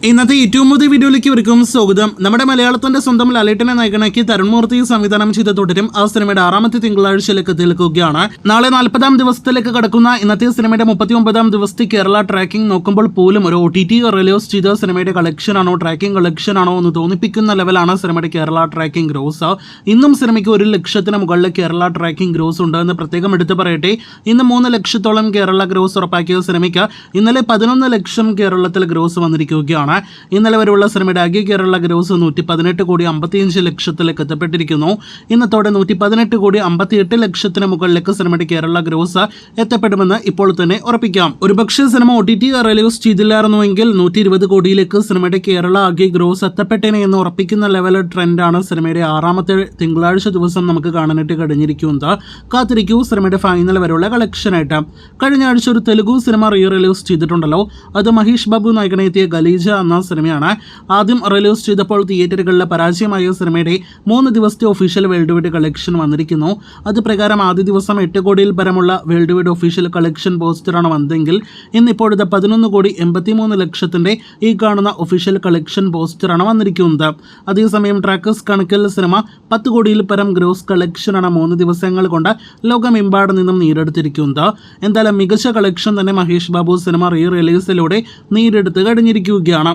ഇന്നത്തെ ഏറ്റവും പുതിയ വീഡിയോയിലേക്ക് ഇവർക്കും സ്വാഗതം. നമ്മുടെ മലയാളത്തിന്റെ സ്വന്തം ലാലേട്ടനെ നായകനാക്കി തരുൺ മൂർത്തി സംവിധാനം ചെയ്ത തുടരും ആ സിനിമയുടെ 6ാമത്തെ തിങ്കളാഴ്ചയിലേക്ക് എത്തിയിരിക്കുകയാണ്. നാളെ 40ാം ദിവസത്തിലേക്ക് കടക്കുന്ന ഇന്നത്തെ സിനിമയുടെ 39ാം ദിവസത്തെ കേരള ട്രാക്കിംഗ് നോക്കുമ്പോൾ പോലും ഒരു OTT റിലീസ് ചെയ്ത സിനിമയുടെ കളക്ഷൻ ആണോ ട്രാക്കിംഗ് കളക്ഷൻ ആണോ എന്ന് തോന്നിപ്പിക്കുന്ന ലെവലാണ് സിനിമയുടെ കേരള ട്രാക്കിംഗ് ഗ്രോസ്. ഇന്നും സിനിമയ്ക്ക് 1 ലക്ഷത്തിന് മുകളിൽ കേരള ട്രാക്കിംഗ് ഗ്രോസ് ഉണ്ട് എന്ന് പ്രത്യേകം എടുത്തു പറയട്ടെ. ഇന്ന് 3 ലക്ഷത്തോളം കേരള ഗ്രോസ് ഉറപ്പാക്കിയ സിനിമയ്ക്ക് ഇന്നലെ 11 ലക്ഷം കേരളത്തിൽ ഗ്രോസ് വന്നിരിക്കുകയാണ്. ഇന്നലെ വരെയുള്ള സിനിമയുടെ ആകെ കേരള ഗ്രോസ് 118 കോടി 55 ലക്ഷത്തിലേക്ക് എത്തപ്പെട്ടിരിക്കുന്നു. ഇന്നത്തോടെ 118 കോടി 58 ലക്ഷത്തിന് മുകളിലേക്ക് സിനിമയുടെ കേരള ഗ്രോസ് എത്തപ്പെടുമെന്ന് ഇപ്പോൾ തന്നെ ഉറപ്പിക്കാം. ഒരുപക്ഷെ സിനിമ OTT റിലീസ് ചെയ്തില്ലായിരുന്നുവെങ്കിൽ 120 കോടിയിലേക്ക് സിനിമയുടെ കേരള ആകെ ഗ്രോസ് എത്തപ്പെട്ടേനെ എന്ന് ഉറപ്പിക്കുന്ന ലെവൽ ട്രെൻഡാണ് സിനിമയുടെ 6ാമത്തെ തിങ്കളാഴ്ച ദിവസം നമുക്ക് കാണാനായിട്ട് കഴിഞ്ഞിരിക്കുന്നത്. കാത്തിരിക്കൂ സിനിമയുടെ ഫൈനൽ വരെയുള്ള കളക്ഷനായിട്ട്. കഴിഞ്ഞ ആഴ്ച ഒരു തെലുഗു സിനിമ റിലീസ് ചെയ്തിട്ടുണ്ടല്ലോ. അത് മഹേഷ് ബാബു നായകനെത്തിയ ഗലീജ എന്ന സിനിമയാണ്. ആദ്യം റിലീസ് ചെയ്തപ്പോൾ തിയേറ്ററുകളിലെ പരാജയമായ സിനിമയുടെ 3 ദിവസത്തെ ഒഫീഷ്യൽ വേൾഡ് വൈഡ് കളക്ഷൻ വന്നിരിക്കുന്നു. അത് പ്രകാരം ആദ്യ ദിവസം 8 കോടിയിൽ പരമുള്ള വേൾഡ് വൈഡ് ഒഫീഷ്യൽ കളക്ഷൻ പോസ്റ്ററാണ് വന്നതെങ്കിൽ ഇന്നിപ്പോഴത്തെ 11 കോടി 83 ലക്ഷത്തിന്റെ ഈ കാണുന്ന ഒഫീഷ്യൽ കളക്ഷൻ പോസ്റ്ററാണ് വന്നിരിക്കുന്നത്. അതേസമയം ട്രാക്കേഴ്സ് കണക്കിൽ സിനിമ 10 കോടിയിൽ പരം ഗ്രോസ് കളക്ഷനാണ് 3 ദിവസങ്ങൾ കൊണ്ട് ലോകമെമ്പാട് നിന്നും നേടിയെടുത്തിരിക്കുന്നത്. എന്തായാലും മികച്ച കളക്ഷൻ തന്നെ മഹേഷ് ബാബു സിനിമ റിലീസിലൂടെ നേടിയെടുത്ത് കഴിഞ്ഞിരിക്കുകയാണ്.